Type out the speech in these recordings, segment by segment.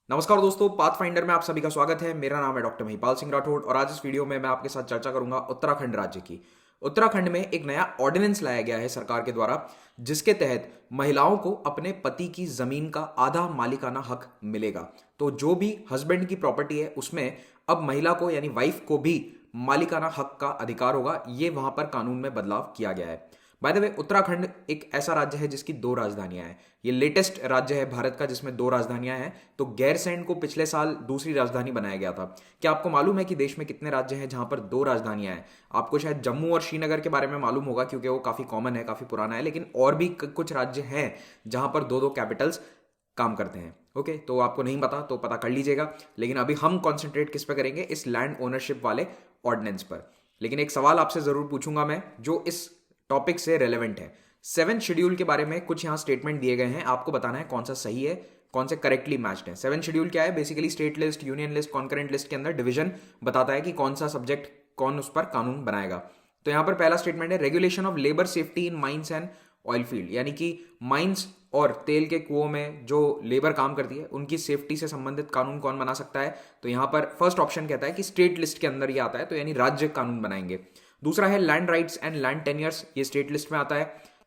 नमस्कार दोस्तों, path finder में आप सभी का स्वागत है। मेरा नाम है डॉक्टर महिपाल सिंह राठौड़ और आज इस वीडियो में मैं आपके साथ चर्चा करूंगा उत्तराखंड राज्य की। उत्तराखंड में एक नया ऑर्डिनेंस लाया गया है सरकार के द्वारा, जिसके तहत महिलाओं को अपने पति की जमीन का आधा मालिकाना हक मिलेगा। तो जो भी हस्बैंड की प्रॉपर्टी है उसमें अब महिला को यानी वाइफ को भी मालिकाना हक का अधिकार होगा। ये वहां पर कानून में बदलाव किया गया है। बाय द वे, उत्तराखंड एक ऐसा राज्य है जिसकी दो राजधानियां हैं। ये लेटेस्ट राज्य है भारत का जिसमें दो राजधानियां हैं। तो गैरसैंण को पिछले साल दूसरी राजधानी बनाया गया था। क्या आपको मालूम है कि देश में कितने राज्य हैं जहां पर दो राजधानियां हैं? आपको शायद जम्मू और श्रीनगर के बारे में मालूम होगा क्योंकि वो काफी कॉमन है, काफी पुराना है, लेकिन और भी कुछ राज्य हैं जहां पर दो दो कैपिटल्स काम करते हैं। ओके, तो आपको नहीं पता तो पता कर लीजिएगा। लेकिन अभी हम कॉन्सेंट्रेट किस पे करेंगे? इस लैंड ओनरशिप वाले ऑर्डिनेंस पर। लेकिन एक सवाल आपसे जरूर पूछूंगा मैं जो इस टॉपिक से रेलेवेंट है। 7 शेड्यूल के बारे में कुछ यहां स्टेटमेंट दिए गए हैं, आपको बताना है कौन सा सही है, कौन से करेक्टली मैच्ड है। 7 शेड्यूल क्या है? Basically state list, union list, concurrent list के अंदर डिवीजन बताता है कि कौन सा सब्जेक्ट कौन उस पर कानून बनाएगा। तो यहां पर पहला स्टेटमेंट है regulation of labour safety in mines and oil field, यानी कि माइंस और तेल के कुओं में जो लेबर काम करती है उनकी सेफ्टी से संबंधित कानून कौन बना सकता है? तो यहां पर फर्स्ट ऑप्शन कहता है कि स्टेट लिस्ट के अंदर ये आता है, तो यानी राज्य कानून बनाएंगे। दूसरा है land rights and land tenures, ये स्टेट लिस्ट में आता है,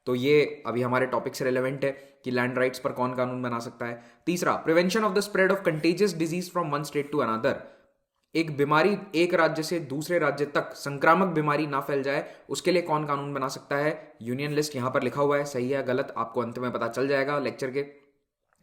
तो ये अभी हमारे टॉपिक से रिलेवेंट है कि लैंड राइट्स पर कौन कानून बना सकता है। तीसरा, prevention of the spread of contagious disease from one state to another, एक बीमारी एक राज्य से दूसरे राज्य तक संक्रामक बीमारी ना फैल जाए उसके लिए कौन कानून बना सकता है? यूनियन लिस्ट यहां पर लिखा हुआ है, सही है गलत आपको अंत में पता चल जाएगा लेक्चर के।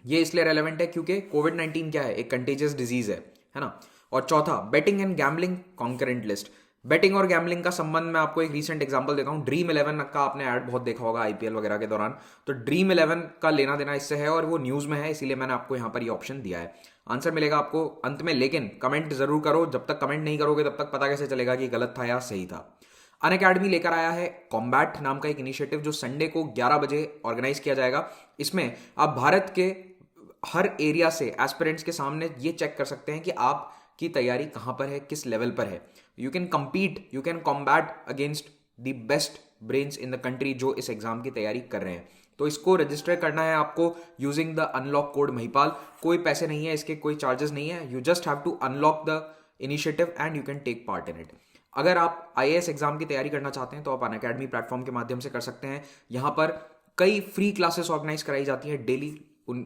ये इसलिए रेलेवेंट है क्योंकि कोविड-19 क्या है? एक कंटेजियस डिजीज है ना। और चौथा, betting and gambling concurrent list. Betting और गैम्बलिंग का संबंध मैं आपको एक रीसेंट एग्जांपल देता हूं। ड्रीम 11 का आपने ऐड बहुत देखा होगा आईपीएल वगैरह के दौरान, तो ड्रीम 11 का लेना देना इससे है और वो न्यूज में है, इसीलिए मैंने आपको यहां पर ये ऑप्शन दिया है। आंसर मिलेगा आपको अंत में, लेकिन कमेंट जरूर करो। जब तक कमेंट नहीं करोगे तब तक पता कैसे चलेगा कि गलत था या सही था। अन अकेडमी लेकर आया है कॉम्बैट नाम का एक इनिशिएटिव जो संडे को 11 बजे ऑर्गेनाइज किया जाएगा। इसमें आप भारत के हर एरिया से एस्पिरेंट्स के सामने ये चेक कर सकते हैं कि आप की तैयारी कहां पर है, किस लेवल पर है। You can compete, you can combat against the best brains in the country जो इस एग्जाम की तैयारी कर रहे हैं। तो इसको रजिस्टर करना है आपको using the unlock code Mahipal. कोई पैसे नहीं है इसके, कोई चार्जेस नहीं है। You just have to unlock the initiative and you can take part in it. अगर आप आईएएस एग्जाम की तैयारी करना चाहते हैं तो आप अनअकैडमी प्लेटफॉर्म के माध्यम से कर सकते हैं। यहाँ पर कई फ्री क्लासेस ऑर्गेनाइज कराई जाती है डेली,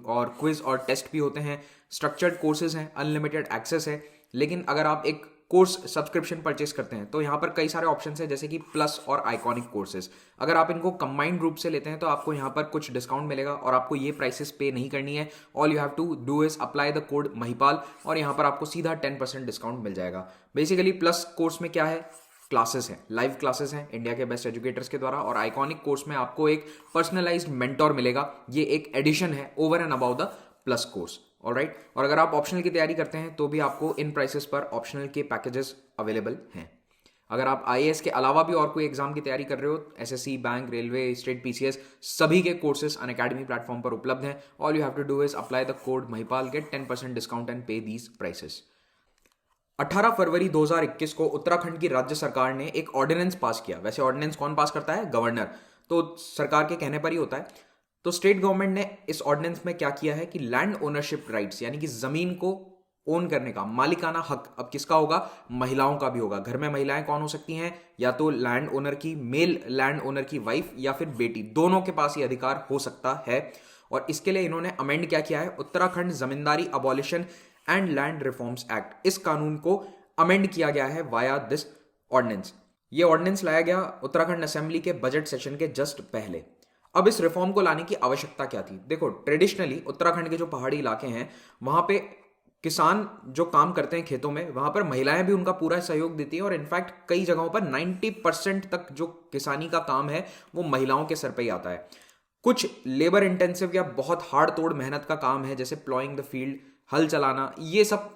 और क्विज और टेस्ट भी होते हैं। स्ट्रक्चर्ड कोर्सेज हैं, अनलिमिटेड एक्सेस है। लेकिन अगर आप एक कोर्स सब्सक्रिप्शन परचेस करते हैं तो यहाँ पर कई सारे ऑप्शंस हैं, जैसे कि प्लस और आइकॉनिक कोर्सेज। अगर आप इनको कंबाइंड रूप से लेते हैं तो आपको यहाँ पर कुछ डिस्काउंट मिलेगा और आपको ये प्राइसेस पे नहीं करनी है। All you have to do is apply the code Mahipal और यहाँ पर आपको सीधा 10% डिस्काउंट मिल जाएगा। बेसिकली प्लस कोर्स में क्या है? क्लासेस हैं, लाइव क्लासेस हैं इंडिया के बेस्ट एजुकेटर्स के द्वारा, और आइकॉनिक कोर्स में आपको एक पर्सनलाइज्ड मेंटोर मिलेगा। ये एक एडिशन है over and about the plus course. Alright, और अगर आप ऑप्शनल की तैयारी करते हैं तो भी आपको इन प्राइसेस पर ऑप्शनल के पैकेजेस अवेलेबल हैं। अगर आप आईएएस के अलावा भी और कोई एग्जाम की तैयारी कर रहे हो, SSC, bank, railway, state PCS, सभी के कोर्सेज अनअकैडमी प्लेटफॉर्म पर उपलब्ध हैं। All you have to do is apply the code Mahipal, get 10% discount and pay these prices. 18 फरवरी 2021 को उत्तराखंड की राज्य सरकार ने एक ऑर्डिनेंस पास किया। वैसे ऑर्डिनेंस कौन पास करता है? गवर्नर, तो सरकार के कहने पर ही होता है। तो स्टेट गवर्नमेंट ने इस ऑर्डिनेंस में क्या किया है कि लैंड ओनरशिप राइट्स, यानी कि जमीन को ओन करने का मालिकाना हक अब किसका होगा? महिलाओं का भी होगा। घर में महिलाएं कौन हो सकती हैं? या तो लैंड ओनर की मेल लैंड ओनर की वाइफ या फिर बेटी, दोनों के पास ये अधिकार हो सकता है। और इसके लिए इन्होंने अमेंड क्या किया है? Uttarakhand Zamindari abolition and land reforms act, इस कानून को अमेंड किया गया है वाया दिस ऑर्डिनेंस। ये ऑर्डिनेंस लाया गया उत्तराखंड असेंबली के बजट सेशन के जस्ट पहले। अब इस रिफॉर्म को लाने की आवश्यकता क्या थी? देखो, ट्रेडिशनली उत्तराखंड के जो पहाड़ी इलाके हैं वहां पे किसान जो काम करते हैं खेतों में, वहां पर महिलाएं भी उनका पूरा सहयोग देती है और इनफैक्ट कई जगहों पर 90% तक जो किसानी का काम है वो महिलाओं के सर पे ही आता है। कुछ लेबर इंटेंसिव या बहुत हार्ड तोड़ मेहनत का काम है, जैसे प्लॉइंग द फील्ड, हल चलाना, ये सब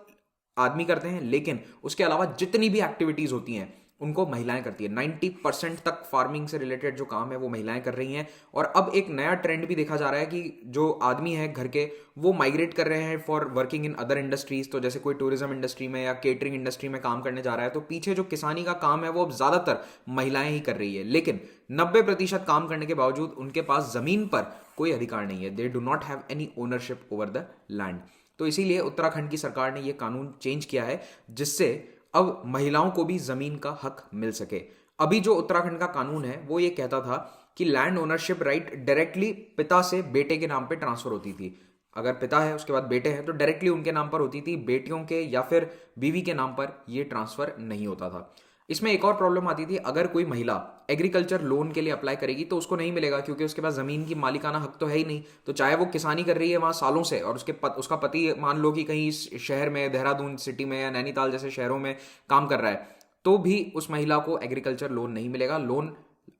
आदमी करते हैं। लेकिन उसके अलावा जितनी भी एक्टिविटीज होती हैं उनको महिलाएं करती है। 90% तक फार्मिंग से रिलेटेड जो काम है वो महिलाएं कर रही हैं। और अब एक नया ट्रेंड भी देखा जा रहा है कि जो आदमी है घर के, वो माइग्रेट कर रहे हैं for working in other industries. तो जैसे कोई टूरिज्म इंडस्ट्री में या केटरिंग इंडस्ट्री में काम करने जा रहा है, तो पीछे जो किसानी का काम है वो अब ज्यादातर महिलाएं ही कर रही है। लेकिन 90% काम करने के बावजूद उनके पास जमीन पर कोई अधिकार नहीं है। They do not have any ownership over the land. तो इसीलिए उत्तराखंड की सरकार ने ये कानून चेंज किया है, जिससे अब महिलाओं को भी जमीन का हक मिल सके। अभी जो उत्तराखंड का कानून है वो ये कहता था कि लैंड ओनरशिप राइट डायरेक्टली पिता से बेटे के नाम पे ट्रांसफर होती थी। अगर पिता है उसके बाद बेटे हैं तो डायरेक्टली उनके नाम पर होती थी, बेटियों के या फिर बीवी के नाम पर ये ट्रांसफर नहीं होता था। इसमें एक और प्रॉब्लम आती थी, अगर कोई महिला एग्रीकल्चर लोन के लिए अप्लाई करेगी तो उसको नहीं मिलेगा, क्योंकि उसके पास जमीन की मालिकाना हक तो है ही नहीं। तो चाहे वो किसानी कर रही है वहां सालों से और उसका पति मान लो कि कहीं शहर में, देहरादून सिटी में या नैनीताल जैसे शहरों में काम कर रहा है, तो भी उस महिला को एग्रीकल्चर लोन नहीं मिलेगा। लोन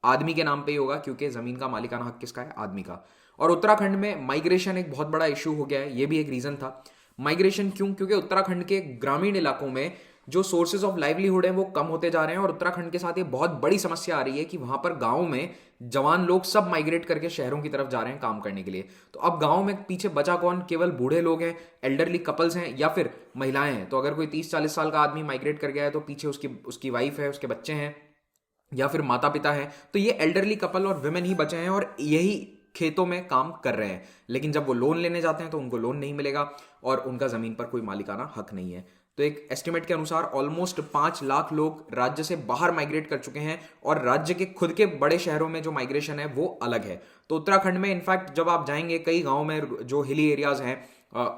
आदमी के नाम पे ही होगा, क्योंकि जमीन का मालिकाना हक किसका है? आदमी का। और उत्तराखंड में माइग्रेशन एक बहुत बड़ा इशू हो गया है, ये भी एक रीजन था। माइग्रेशन क्यों? क्योंकि उत्तराखंड के ग्रामीण इलाकों में जो सोर्सेज ऑफ लाइवलीहुड है वो कम होते जा रहे हैं, और उत्तराखंड के साथ ये बहुत बड़ी समस्या आ रही है कि वहां पर गांव में जवान लोग सब माइग्रेट करके शहरों की तरफ जा रहे हैं काम करने के लिए। तो अब गांव में पीछे बचा कौन? केवल बूढ़े लोग हैं, एल्डरली कपल्स हैं, या फिर महिलाएं हैं। तो अगर कोई 30-40 साल का आदमी माइग्रेट कर गया है तो पीछे उसकी वाइफ है, उसके बच्चे हैं, या फिर माता पिता हैं। तो ये एल्डरली कपल और विमेन ही बचे हैं और यही खेतों में काम कर रहे हैं। लेकिन जब वो लोन लेने जाते हैं तो उनको लोन नहीं मिलेगा और उनका जमीन पर कोई मालिकाना हक नहीं है। तो एक एस्टिमेट के अनुसार ऑलमोस्ट 5 लाख लोग राज्य से बाहर माइग्रेट कर चुके हैं, और राज्य के खुद के बड़े शहरों में जो माइग्रेशन है वो अलग है। तो उत्तराखंड में इनफैक्ट जब आप जाएंगे कई गांव में, जो हिली एरियाज हैं,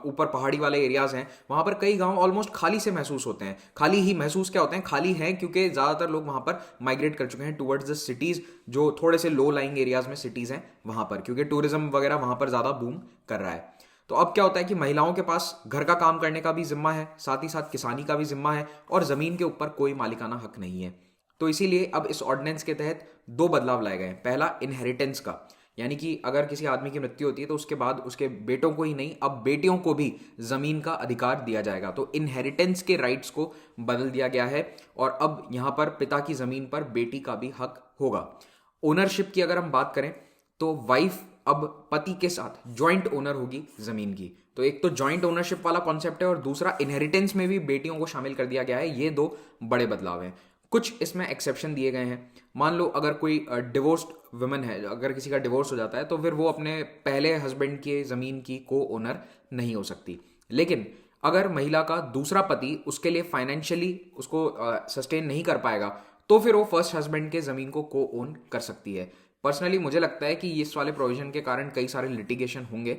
ऊपर पहाड़ी वाले एरियाज हैं, वहां पर कई गांव ऑलमोस्ट खाली से महसूस होते हैं। खाली ही महसूस क्या होते हैं? खाली हैं क्योंकि ज्यादातर लोग वहां पर माइग्रेट कर चुके हैं टुवर्ड्स द सिटीज, जो थोड़े से लो लाइंग एरियाज में सिटीज हैं वहां पर, क्योंकि टूरिज्म वगैरह वहां पर ज्यादा बूम कर रहा है। तो अब क्या होता है कि महिलाओं के पास घर का काम करने का भी जिम्मा है, साथ ही साथ किसानी का भी जिम्मा है, और जमीन के ऊपर कोई मालिकाना हक नहीं है। तो इसीलिए अब इस ऑर्डिनेंस के तहत 2 बदलाव लाए गए हैं। पहला, इनहेरिटेंस का, यानी कि अगर किसी आदमी की मृत्यु होती है तो उसके बाद उसके बेटों को ही नहीं, अब बेटियों को भी जमीन का अधिकार दिया जाएगा। तो इनहेरिटेंस के राइट्स को बदल दिया गया है, और अब यहां पर पिता की जमीन पर बेटी का भी हक होगा। ओनरशिप की अगर हम बात करें तो वाइफ अब पति के साथ ज्वाइंट ओनर होगी जमीन की। तो एक तो ज्वाइंट ओनरशिप वाला कॉन्सेप्ट है, और दूसरा इनहेरिटेंस में भी बेटियों को शामिल कर दिया गया है। ये 2 बड़े बदलाव हैं। कुछ इसमें एक्सेप्शन दिए गए हैं। मान लो अगर कोई डिवोर्स्ड वुमन है, अगर किसी का डिवोर्स हो जाता है तो फिर वो अपने पहले हस्बैंड के जमीन की को ओनर नहीं हो सकती। लेकिन अगर महिला का दूसरा पति उसके लिए फाइनेंशियली उसको सस्टेन नहीं कर पाएगा तो फिर वो फर्स्ट हस्बैंड के जमीन को को ओन कर सकती है। पर्सनली मुझे लगता है कि इस वाले प्रोविजन के कारण कई सारे लिटिगेशन होंगे।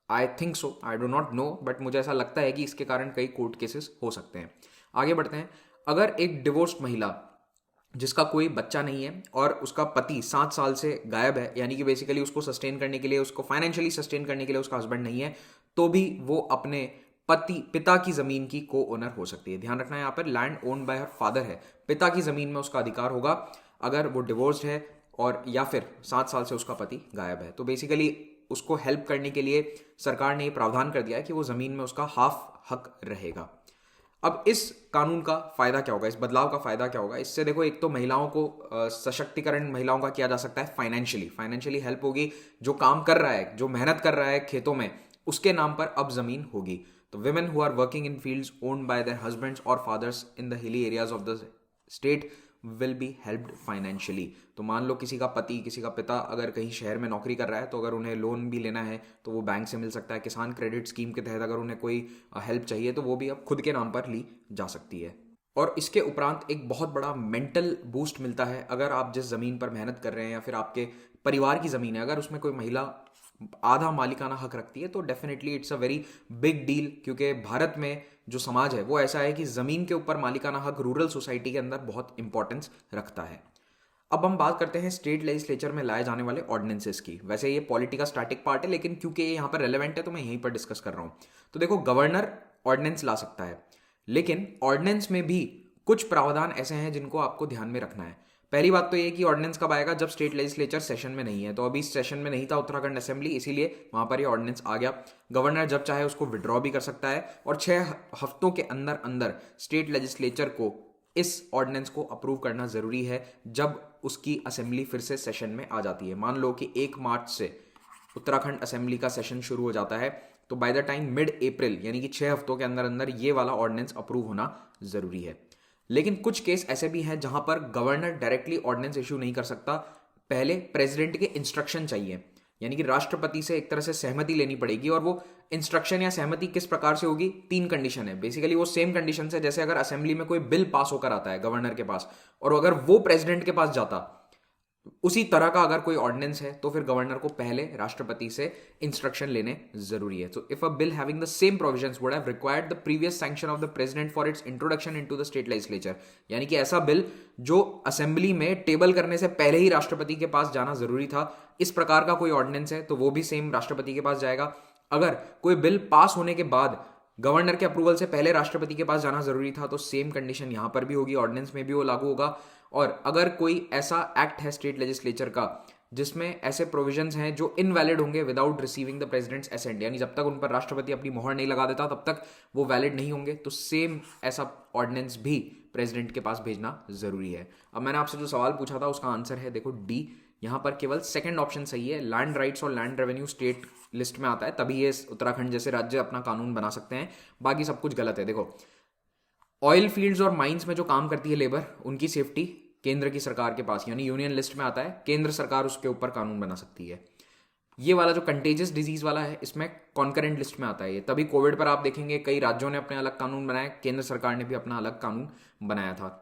I think so, I do not know, but मुझे ऐसा लगता है कि इसके कारण कई कोर्ट केसेस हो सकते हैं। आगे बढ़ते हैं। अगर एक डिवोर्स्ड महिला जिसका कोई बच्चा नहीं है और उसका पति 7 साल से गायब है, यानी कि बेसिकली उसको सस्टेन करने के लिए, उसको फाइनेंशियली सस्टेन करने के लिए उसका हस्बैंड नहीं है, तो भी वो अपने पिता की जमीन की को ओनर हो सकती है। ध्यान रखना, यहाँ पर land owned by her father है, पिता की जमीन में उसका अधिकार होगा अगर वो डिवोर्स्ड है और या फिर 7 साल से उसका पति गायब है। तो बेसिकली उसको हेल्प करने के लिए सरकार ने ये प्रावधान कर दिया है कि वो जमीन में उसका हाफ हक रहेगा। अब इस कानून का फायदा क्या होगा, इस बदलाव का फायदा क्या होगा? इससे देखो, एक तो महिलाओं को सशक्तिकरण महिलाओं का किया जा सकता है, फाइनेंशियली हेल्प होगी। जो काम कर रहा है, जो मेहनत कर रहा है खेतों में, उसके नाम पर अब जमीन होगी। तो women who are working in fields owned by their husbands or fathers in the hilly areas of the state will be helped financially। तो मान लो किसी का पति, किसी का पिता अगर कहीं शहर में नौकरी कर रहा है, तो अगर उन्हें लोन भी लेना है तो वो बैंक से मिल सकता है। किसान क्रेडिट स्कीम के तहत अगर उन्हें कोई हेल्प चाहिए तो वो भी अब खुद के नाम पर ली जा सकती है। और इसके उपरांत एक बहुत बड़ा मेंटल बूस्ट मिलता है। अगर आप जिस ज़मीन पर मेहनत कर रहे हैं या फिर आपके परिवार की ज़मीन है, अगर उसमें कोई महिला आधा मालिकाना हक रखती है तो definitely it's a very big deal, क्योंकि भारत में जो समाज है वो ऐसा है कि ज़मीन के ऊपर मालिकाना हक रूरल सोसाइटी के अंदर बहुत इंपॉर्टेंस रखता है। अब हम बात करते हैं स्टेट लेजिस्लेचर में लाए जाने वाले ऑर्डिनेंसेस की। वैसे ये पॉलिटी का स्टैटिक पार्ट है, लेकिन क्योंकि ये यहाँ पर रेलेवेंट है तो मैं यहीं पर डिस्कस कर रहा हूँ। तो देखो, गवर्नर ऑर्डिनेंस ला सकता है, लेकिन ऑर्डिनेंस में भी कुछ प्रावधान ऐसे हैं जिनको आपको ध्यान में रखना है। पहली बात तो ये कि ऑर्डिनेंस कब आएगा, जब स्टेट लेजिस्लेचर सेशन में नहीं है। तो अभी सेशन में नहीं था उत्तराखंड असेंबली, इसीलिए वहां पर ये ऑर्डिनेंस आ गया। गवर्नर जब चाहे उसको विड्रॉ भी कर सकता है, और 6 हफ्तों के अंदर अंदर स्टेट लेजिस्लेचर को इस ऑर्डिनेंस को अप्रूव करना जरूरी है, जब उसकी असेंबली फिर से सेशन में आ जाती है। मान लो कि 1 मार्च से उत्तराखंड असेंबली का सेशन शुरू हो जाता है, तो बाय द टाइम मिड अप्रैल, यानी कि 6 हफ्तों के अंदर अंदर ये वाला ऑर्डिनेंस अप्रूव होना जरूरी है। लेकिन कुछ केस ऐसे भी हैं जहां पर गवर्नर डायरेक्टली ऑर्डिनेंस इशू नहीं कर सकता, पहले प्रेसिडेंट के इंस्ट्रक्शन चाहिए। यानी कि राष्ट्रपति से एक तरह से सहमति लेनी पड़ेगी, और वो इंस्ट्रक्शन या सहमति किस प्रकार से होगी, 3 कंडीशन है बेसिकली। वो सेम कंडीशन है जैसे अगर असेंबली में कोई बिल पास होकर आता है गवर्नर के पास, और अगर वो प्रेसिडेंट के पास जाता, उसी तरह का अगर कोई ऑर्डिनेंस है, तो फिर गवर्नर को पहले राष्ट्रपति से इंस्ट्रक्शन लेने जरूरी है। तो if a bill having the same provisions would have required the previous sanction of the president for its introduction into the state legislature, यानी कि ऐसा बिल जो असेंबली में टेबल करने से पहले ही राष्ट्रपति के पास जाना जरूरी था, इस प्रकार का कोई ऑर्डिनेंस है तो वो भी सेम राष्ट्रपति के पास जाएगा। अगर कोई बिल पास होने के बाद गवर्नर के अप्रूवल से पहले राष्ट्रपति के पास जाना जरूरी था, तो सेम कंडीशन यहां पर भी होगी, ऑर्डिनेंस में भी वो लागू होगा। और अगर कोई ऐसा एक्ट है स्टेट लेजिस्लेचर का जिसमें ऐसे प्रोविजंस हैं जो इनवैलिड होंगे without receiving the president's assent, यानी जब तक उन पर राष्ट्रपति अपनी मोहर नहीं लगा देता तब तक वो वैलिड नहीं होंगे, तो सेम ऐसा ऑर्डिनेंस भी प्रेसिडेंट के पास भेजना जरूरी है। अब मैंने आपसे जो सवाल पूछा था उसका आंसर है देखो डी। यहां पर केवल सेकंड ऑप्शन सही है, लैंड राइट्स और लैंड रेवेन्यू स्टेट लिस्ट में आता है, तभी ये उत्तराखंड जैसे राज्य अपना कानून बना सकते हैं, बाकी सब कुछ गलत है। देखो, ऑयल फील्ड्स और माइंस में जो काम करती है लेबर, उनकी सेफ्टी केंद्र की सरकार के पास, यानी यूनियन लिस्ट में आता है, केंद्र सरकार उसके ऊपर कानून बना सकती है। ये वाला जो कंटेजियस डिजीज वाला है, इसमें कॉन्करेंट लिस्ट में आता है ये, तभी कोविड पर आप देखेंगे कई राज्यों ने अपने अलग कानून बनाए, केंद्र सरकार ने भी अपना अलग कानून बनाया था,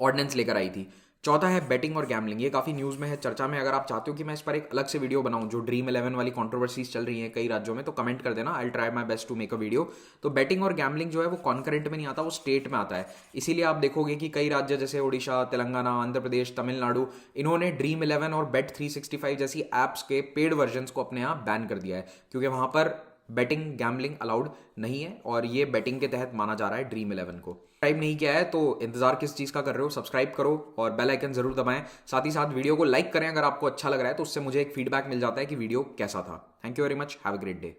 ऑर्डिनेंस लेकर आई थी। चौथा है बेटिंग और गैम्बलिंग, ये काफी न्यूज में है, चर्चा में। अगर आप चाहते हो कि मैं इस पर एक अलग से वीडियो बनाऊं, जो ड्रीम 11 वाली कंट्रोवर्सीज चल रही हैं कई राज्यों में, तो कमेंट कर देना, I will try my best to make a video. तो बेटिंग और गैम्बलिंग जो है वो कॉन्करेंट में नहीं आता, वो स्टेट में आता है। इसीलिए आप देखोगे कि कई राज्य जैसे ओडिशा, तेलंगाना, आंध्र प्रदेश, तमिलनाडु, इन्होंने ड्रीम 11 और बेट 365 जैसी एप्स के पेड वर्जन को अपने यहाँ बैन कर दिया है, क्योंकि वहां पर बेटिंग गैम्बलिंग अलाउड नहीं है, और ये बेटिंग के तहत माना जा रहा है ड्रीम 11 को। सब्सक्राइब नहीं किया है तो इंतजार किस चीज का कर रहे हो, सब्सक्राइब करो और बेल आइकन जरूर दबाएं। साथ ही साथ वीडियो को लाइक करें अगर आपको अच्छा लग रहा है, तो उससे मुझे एक फीडबैक मिल जाता है कि वीडियो कैसा था। Thank you very much, have a great day.